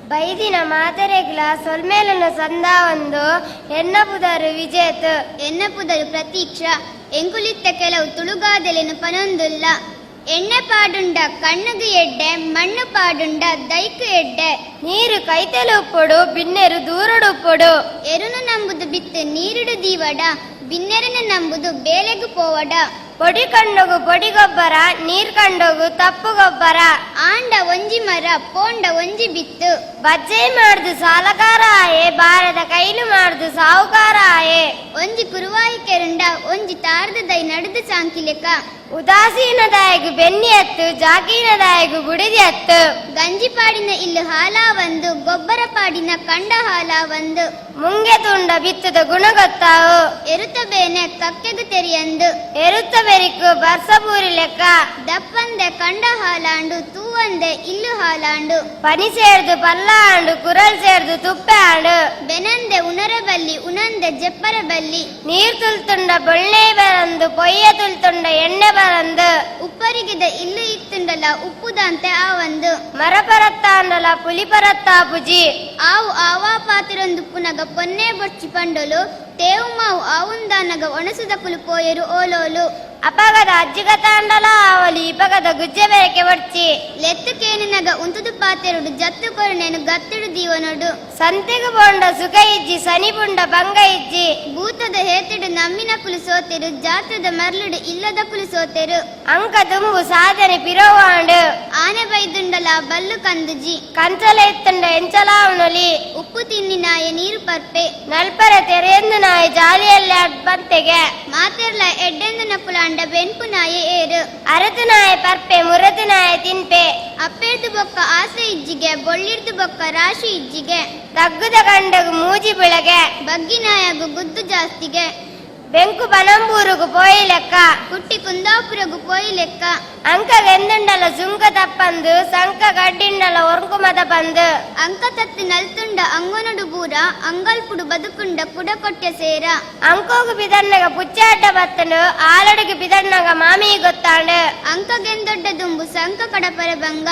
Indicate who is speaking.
Speaker 1: ಬೈದಿನ ಮಾತೆರೆಗ್ಲ ಸೊಲ್ಮೇಲನ ಸಂದ ಒಂದು ಎನ್ನಪುದರು ವಿಜೇತು
Speaker 2: ಎನ್ನಪುದರು ಪ್ರತೀಕ್ಷಾ ಎಂಕುಲಿತ್ತ ಕೆಲವು ತುಳುಗಾದೆಲೆನು ಪನೊಂದುಲ್ಲ ಎಣ್ಣೆ ಪಾಡುಂಡ ಕಣ್ಣುಗು ಎಡ್ಡೆ ಮಣ್ಣು ಪಾಡುಂಡ ದೈಕು ಎಡ್ಡೆ
Speaker 1: ನೀರು ಕೈತಲು ಉಪ್ಪೊಡು ಬಿನ್ನೆರು ದೂರಡು ಉಪ್ಪೊಡು
Speaker 2: ಎರುನು ನಂಬುದು ಬಿತ್ತು ನೀರುಡು ದೀವಡ ಬಿನ್ನೆರನು ನಂಬುದು ಬೇಲೆಗು ಪೋವಡ
Speaker 1: ಪೊಡಿ ಕಂಡೋಗು ಪೊಡಿ ಗೊಬ್ಬರ ನೀರ್ ಕಂಡೋಗು ತಪ್ಪು ಗೊಬ್ಬರ
Speaker 2: ಆಂಡ ಒಂಜಿ ಮರ ಪೋಂಡ ಒಂಜಿ ಬಿತ್ತು
Speaker 1: ಬಜ್ಜೆ ಮಾಡ್ದು ಸಾಲಕಾರ ಆಯೆ ಬಾರದ ಕೈಲು ಮಾಡ್ದು ಸಾಹುಕಾರ ಆಯೆ
Speaker 2: ಒಂಜಿ ಕುರುವಾಯಿ ಕೆರುಂಡ ಒಂಜಿ ತಾರ್ದ ದೈ ನಡುದು ಸಾಂಕಿಲೆಕ
Speaker 1: ಉದಾಸೀನದಾಯಗು ಬೆನ್ನಿ ಎತ್ತು ಜಾಕೀನದಾಯಗು ಬುಡಿದಿ ಎತ್ತು
Speaker 2: ಗಂಜಿ ಪಾಡಿನ ಇಲ್ಲು ಹಾಲ ಒಂದು ಗೊಬ್ಬರ ಪಾಡಿನ ಕಂಡ ಹಾಲ ಒಂದು
Speaker 1: ಮುಂಗೆ ತುಂಡ ಬಿತ್ತದ ಗುಣ ಗೊತ್ತಾವು
Speaker 2: ಎರುತ ಬೇನೆ ಕಕ್ಕೆಗು ತೆರಿಯಂದು
Speaker 1: ಎರುತ್ತ ಬೆರಿಕು ಬರ್ಸಪೂರಿ ಲೆಕ್ಕ
Speaker 2: ದಪ್ಪಂದೆ ಕಂಡ ಹಾಲಾಂಡು ತೂವಂದೆ ಇಲ್ಲು ಹಾಲಾಂಡು
Speaker 1: ಪನಿ ಸೇರ್ದು ಪಲ್ಲ ಆಂಡು ಕುರಲ್ ಸೇರ್ದು ತುಪ್ಪೆ ಆಂಡು
Speaker 2: ಬೆನಂದೆ ಉಣರ ಬಲ್ಲಿ ಉಣಂದೆ ಜೆಪ್ಪರ ಬಲ್ಲಿ
Speaker 1: ನೀರ್ ತುಲ್ತುಂಡ ಬೊಳ್ಳೆ ಬರಂದು ಪೊಯ್ಯ ತುಲ್ತುಂಡ ಎಣ್ಣೆ ಬರಂದು
Speaker 2: ಉಪ್ಪರಿಗಿದ ಇಲ್ಲು ಇತ್ತುಂಡಲ ಉಪ್ಪುದಂತೆ ಆ ಒಂದು
Speaker 1: ಮರಪರತ್ತಾಂಡಲ ಪುಲಿಪರತ್ತ ಪುಜಿ
Speaker 2: ಆವು ಆವಾ ಪಾತಿರೊಂದು ಪುನಗ ಪೊನ್ನೆ ಬೊಚ್ಚಿ ಪಂಡೊಲು ತೇವು ಮಾವು ಆವುಂದಾನಗ ಒಣಸುದ ಕುಲು ಪೋಯರು ಓಲೋಲು
Speaker 1: ಅಪಗದ ಅಜ್ಜಿಗ ತಾಂಡಲ ಆವಲಿ ಇಪಗದ ಗುಜ್ಜೆ ಬೇಕೆ ಬರ್ಚಿ
Speaker 2: ಲೆತ್ತು ಕೇನಿನಗ ಉಂತುದು ಪಾತೆರುಡು ಜತ್ತು ಕೊರನೇನು ಗತ್ತುಡು ದೀವನೊಡು
Speaker 1: ಸಂತೆಗು ಬೋಂಡ ಸುಖ ಇಜ್ಜಿ ಸನಿ ಪುಂಡ ಭಂಗ ಇಜ್ಜಿ
Speaker 2: ಭೂತದ ಹೇತಿಡು ನಮ್ಮಿನ ಕುಲು ಸೋತೆರು ಜಾತ್ರದ ಮರ್ಲುಡು ಇಲ್ಲದ ಕುಲು ಸೋತೆರು
Speaker 1: ಅಂಕ ತುಂಬು ಸಾಧನೆ ಪಿರೋವಾಂಡು
Speaker 2: ಆನೆ ಬೈದುಂಡಲ ಬಲ್ಲು ಕಂದುಜಿ
Speaker 1: ಕಂಚಲ ಎತ್ತುಂಡ ಎಂಚಲಾವಣಲಿ
Speaker 2: ಉಪ್ಪು ತಿನ್ನಿನಾಯ ನೀರು ಪರ್ಪೆ
Speaker 1: ನಲ್ಪರ ತೆರೆಯಂದು ನಾಯಿ ಜಾಲಿಯಲ್ಲಿ ಬಂತೆಗೆ
Speaker 2: ಮಾತೆರ್ಲ ಎಡ್ಡೆಂದು ನಕುಲಾಂಡ ಬೆನ್ಪು ನಾಯ ಏರು
Speaker 1: ಅರತು ನಾಯ ಪರ್ಪೆ ಮುರತು ನಾಯ ತಿನ್ಪೆ
Speaker 2: ಅಪ್ಪೆರ್ದು ಬೊಕ್ಕ ಆಸೆ ಇಜ್ಜಿಗೆ ಬೊಳ್ಳಿರ್ದು ಬೊಕ್ಕ ರಾಶಿ ಇಜ್ಜಿಗೆ
Speaker 1: ತಗ್ಗುದ ಕಂಡಗು ಮೂಜಿ ಬಿಳಗೆ
Speaker 2: ಬಗ್ಗಿನಾಯಗು ಗುದ್ದು ಜಾಸ್ತಿಗೆ
Speaker 1: ಬೆಂಕು ಬನಂಬೂರುಗು ಪೋಯಿ ಲೆಕ್ಕ
Speaker 2: ಕುಟ್ಟಿ ಕುಂದಾಪುರಗು ಪೋಯಿ ಲೆಕ್ಕ
Speaker 1: ಅಂಕ ಗೆಂದುಂಡಲ ಸುಂಕ ತಪ್ಪಂದು ಸಂಕ ಗಡ್ಡಿಂಡಲ ಒರ್ಕುಮದ ಬಂದು
Speaker 2: ಅಂಕ ತತ್ತಿ ನಲ್ತುಂಡ ಅಂಗನಡು ಬೂರ ಅಂಗಲ್ಪುಡು ಬದುಕುಂಡ ಕುಡ ಕೊಟ್ಟೆ ಸೇರ
Speaker 1: ಅಂಕೋಗು ಬಿದಣ್ಣಗ ಪುಚ್ಚಾಟ ಬತ್ತನು ಆಲಡಿಗೆ ಬಿದಣ್ಣಗ ಮಾಮಿ ಗೊತ್ತಾಂಡು
Speaker 2: ಅಂಕ ಗೆಂದೊಡ್ಡ ದುಂಬು ಸಂಕ ಕಡಪರ ಭಂಗ